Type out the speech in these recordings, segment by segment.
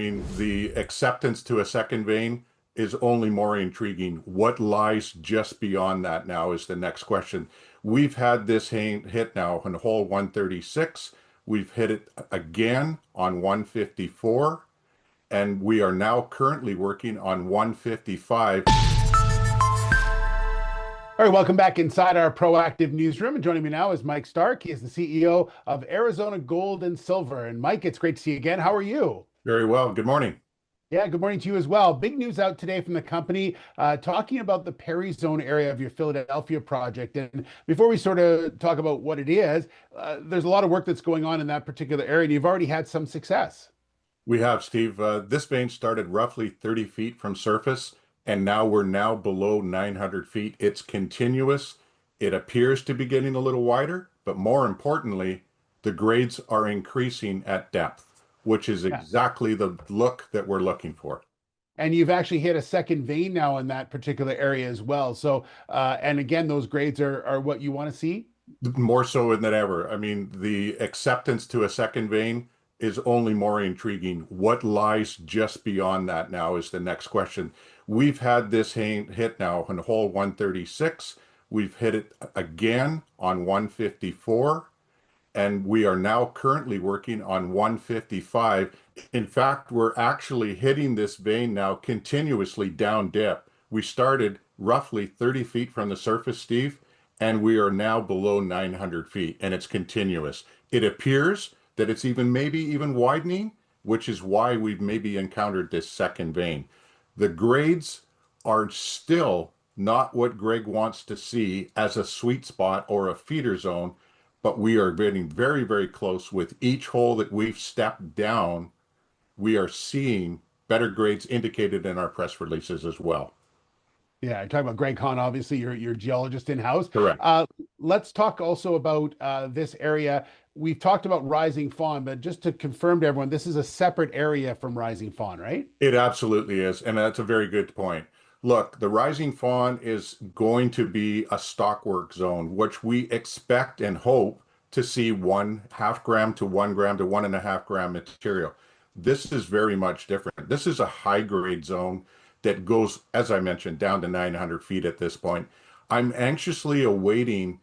mean, the acceptance to a second vein is only more intriguing. What lies just beyond that now is the next question. We've had this hit now on hole 136. We've hit it again on 154, and we are now currently working on 155. All right, welcome back inside our proactive newsroom. And joining me now is Mike Stark. He is the CEO of Arizona Gold and Silver. And Mike, it's great to see you again. How are you? Very well. Good morning. Yeah, good morning to you as well. Big news out today from the company talking about the Perry Zone area of your Philadelphia project. And before we sort of talk about what it is, there's a lot of work that's going on in that particular area, and you've already had some success. We have, Steve. This vein started roughly 30 feet from surface, and now we're now below 900 feet. It's continuous. It appears to be getting a little wider, but more importantly, the grades are increasing at depth, which is Yeah. exactly the look that we're looking for. And you've actually hit a second vein now in that particular area as well. So, and again, those grades are what you want to see. More so than ever. I mean, the acceptance to a second vein is only more intriguing. What lies just beyond that now is the next question. We've had this hit now on hole 136. We've hit it again on 154, and we are now currently working on 155. In fact, we're actually hitting this vein now continuously down dip. We started roughly 30 feet from the surface, Steve, and we are now below 900 feet, and it's continuous. It appears that it's maybe even widening, which is why we've maybe encountered this second vein. The grades are still not what Greg wants to see as a sweet spot or a feeder zone, but we are getting very, very close. With each hole that we've stepped down, we are seeing better grades indicated in our press releases as well. Yeah, you're talking about Greg Hahn, obviously, your geologist in-house. Correct. Let's talk also about this area. We've talked about Rising Fawn, but just to confirm to everyone, this is a separate area from Rising Fawn, right? It absolutely is, and that's a very good point. Look, the Rising Fawn is going to be a stockwork zone, which we expect and hope to see 1/2 gram to 1 gram to 1.5 gram material. This is very much different. This is a high grade zone that goes, as I mentioned, down to 900 feet at this point. I'm anxiously awaiting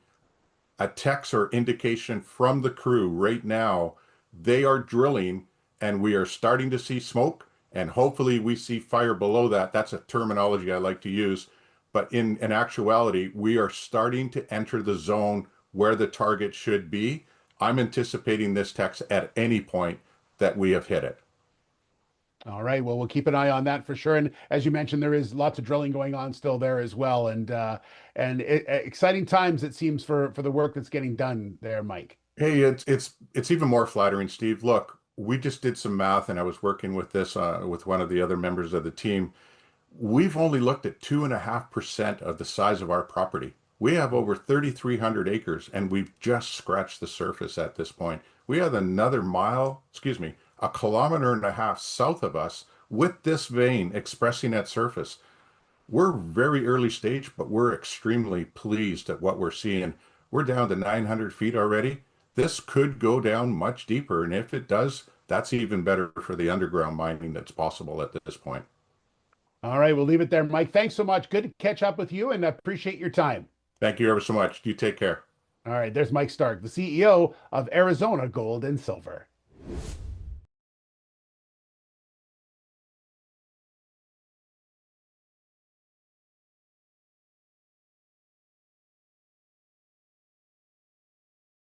a text or indication from the crew right now. They are drilling, and we are starting to see smoke, and hopefully we see fire below that. That's a terminology I like to use. But in actuality, we are starting to enter the zone where the target should be. I'm anticipating this text at any point that we have hit it. All right. Well, we'll keep an eye on that for sure. And as you mentioned, there is lots of drilling going on still there as well, and exciting times it seems for the work that's getting done there, Mike. Hey, it's even more flattering, Steve. Look, we just did some math, and I was working with this with one of the other members of the team. We've only looked at 2.5% of the size of our property. We have over 3,300 acres, and we've just scratched the surface at this point. We have another mile, excuse me, a kilometer and a half south of us with this vein expressing at surface. We're very early stage, but we're extremely pleased at what we're seeing. We're down to 900 feet already. This could go down much deeper, and if it does, that's even better for the underground mining that's possible at this point. All right. We'll leave it there, Mike. Thanks so much. Good to catch up with you and appreciate your time. Thank you ever so much. You take care. All right. There's Mike Stark, the CEO of Arizona Gold and Silver.